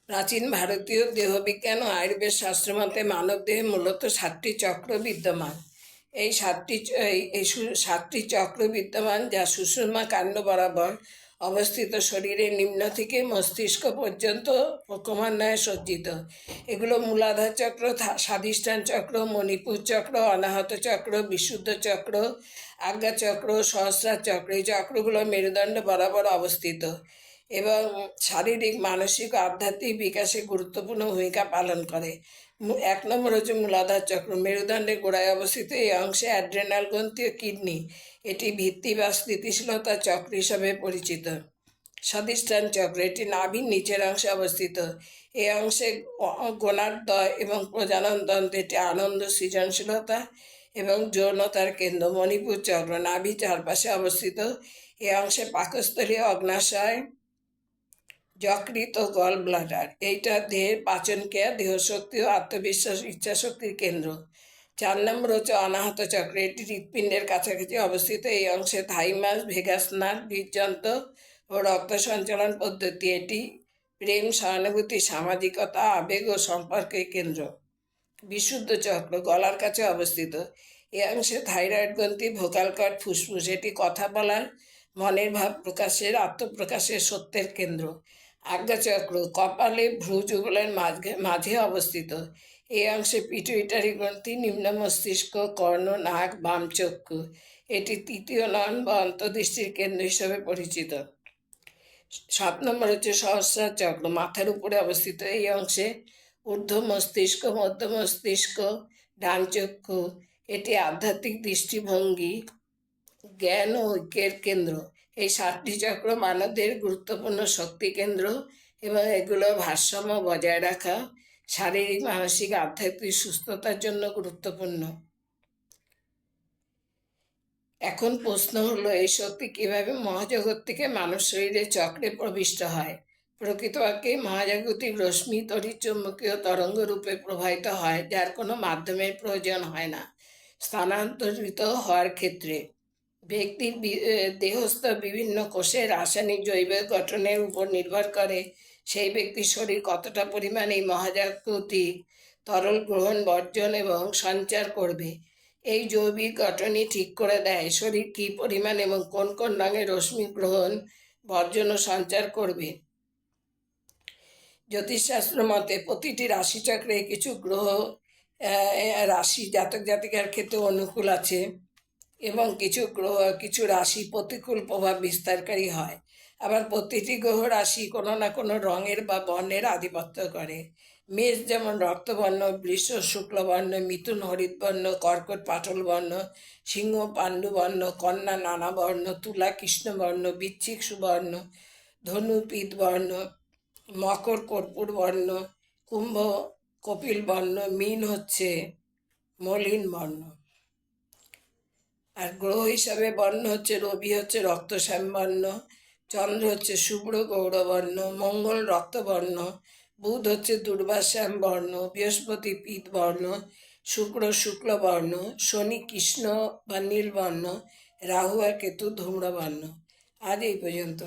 প্রাচীন ভারতীয় দেহবিজ্ঞান ও আয়ুর্বেদ শাস্ত্রমতে মানবদেহে মূলত 7টি চক্র বিদ্যমান। এই সাতটি চক্র বিদ্যমান, যা সুষুম্না কাণ্ড বরাবর অবস্থিত শরীরের নিম্ন থেকে মস্তিষ্ক পর্যন্ত ক্রমান্বয়ে সজ্জিত। এগুলো মূলাধার চক্র, স্বাধিষ্ঠান চক্র, মণিপুর চক্র, অনাহত চক্র, বিশুদ্ধ চক্র, আজ্ঞা চক্র, সহস্রার চক্র। এই চক্রগুলো মেরুদণ্ড বরাবর অবস্থিত এবং শারীরিক, মানসিক ও আধ্যাত্মিক বিকাশে গুরুত্বপূর্ণ ভূমিকা পালন করে। 1 নম্বর হচ্ছে মূলাধার চক্র, মেরুদণ্ডের গোড়ায় অবস্থিত। এই অংশে অ্যাড্রেনাল গ্রন্থি ও কিডনি, এটি ভিত্তি বা স্থিতিশীলতা চক্র হিসাবে পরিচিত। স্বাধিষ্ঠান চক্র, এটি নাভির নিচের অংশে অবস্থিত। এই অংশে গোনার্ধদ্বয় এবং প্রজনন তন্ত্র, এটি আনন্দ, সৃজনশীলতা এবং যৌনতার কেন্দ্র। মণিপুর চক্র, নাভির চারপাশে অবস্থিত। এই অংশে পাকস্থলী, অগ্নাশয়, যকৃৎ ও গল ব্লাডার। এইটা দেহের পাচনক্রিয়া, দেহশক্তি ও আত্মবিশ্বাস, ইচ্ছাশক্তির কেন্দ্র। 4 নম্বর হচ্ছে অনাহত চক্র, এটি হৃৎপিণ্ডের কাছাকাছি অবস্থিত। এই অংশে থাইমাস, ভেগাস নার্ভ, হৃদযন্ত্র ও রক্ত সঞ্চালন পদ্ধতি। এটি প্রেম, সহানুভূতি, সামাজিকতা, আবেগ ও সম্পর্কের কেন্দ্র। বিশুদ্ধ চক্র, গলার কাছে অবস্থিত। এই অংশে থাইরয়েড গ্রন্থি, ভোকাল কর্ড, ফুসফুস, এটি কথা বলার, মনের ভাব প্রকাশের, আত্মপ্রকাশের, সত্যের কেন্দ্র। আজ্ঞাচক্র, কপালে ভ্রুযুগলের মাঝে অবস্থিত। এই অংশে পিটুইটারি গ্রন্থি, নিম্ন মস্তিষ্ক, কর্ণ, নাক, বাম চক্ষু, এটি তৃতীয় নয়ন বা অন্তর্দৃষ্টির কেন্দ্র হিসেবে পরিচিত। 7 নম্বর হচ্ছে সহস্রার চক্র, মাথার উপরে অবস্থিত। এই অংশে ঊর্ধ্ব মস্তিষ্ক, মধ্য মস্তিষ্ক, ডান চক্ষু, এটি আধ্যাত্মিক দৃষ্টিভঙ্গি, জ্ঞান ও ঐক্যের কেন্দ্র। এই 7টি চক্র মানবদের গুরুত্বপূর্ণ শক্তি কেন্দ্র এবং এগুলো ভারসাম্য বজায় রাখা, শারীরিক, মানসিক, আধ্যাত্মিক সুস্থতার জন্য গুরুত্বপূর্ণ। এখন প্রশ্ন হলো, এই শক্তি কিভাবে মহাজগৎ থেকে মানব শরীরের চক্রে প্রবিষ্ট হয়? প্রকৃতপক্ষে মহাজাগতিক রশ্মি তড়িৎচুম্বকীয় তরঙ্গ রূপে প্রবাহিত হয়, যার কোনো মাধ্যমের প্রয়োজন হয় না। স্থানান্তরিত হওয়ার ক্ষেত্রে ব্যক্তির দেহস্থ বিভিন্ন কোষের রাসায়নিক জৈব গঠনের উপর নির্ভর করে সেই ব্যক্তির শরীর কতটা পরিমাণ এই মহাজাগতিক তরল গ্রহণ, বর্জন এবং সঞ্চার করবে। এই জৈবিক গঠনই ঠিক করে দেয় শরীর কী পরিমাণ এবং কোন কোন রঙের রশ্মি গ্রহণ, বর্জন ও সঞ্চার করবে। জ্যোতিষশাস্ত্র মতে প্রতিটি রাশিচক্রে কিছু গ্রহ রাশি জাতক জাতিকার ক্ষেত্রে অনুকূল আছে এবং কিছু রাশি প্রতিকূল প্রভাব বিস্তারকারী হয়। আবার প্রতিটি গ্রহ রাশি কোনো না কোনো রঙের বা বর্ণের আধিপত্য করে। মেষ যেমন রক্তবর্ণ, বৃষ শুক্লবর্ণ, মিথুন হরিতবর্ণ, কর্কট পাটলবর্ণ, সিংহ পাণ্ডুবর্ণ, কন্যা নানাবর্ণ, তুলা কৃষ্ণবর্ণ, বৃশ্চিক সুবর্ণ, ধনু পীতবর্ণ, মকর কর্পূর বর্ণ, কুম্ভ কপিল বর্ণ, মীন হচ্ছে মলিন বর্ণ। আর গ্রহ হিসাবে বর্ণ হচ্ছে রবি হচ্ছে রক্তশ্যাম বর্ণ, চন্দ্র হচ্ছে শুভ্র গৌরবর্ণ, মঙ্গল রক্তবর্ণ, বুধ হচ্ছে দুর্বাশ্যাম বর্ণ, বৃহস্পতি পীত বর্ণ, শুক্র শুক্ল বর্ণ, শনি কৃষ্ণ বা নীল বর্ণ, রাহু আর কেতু ধূম্রবর্ণ। আজ এই পর্যন্ত।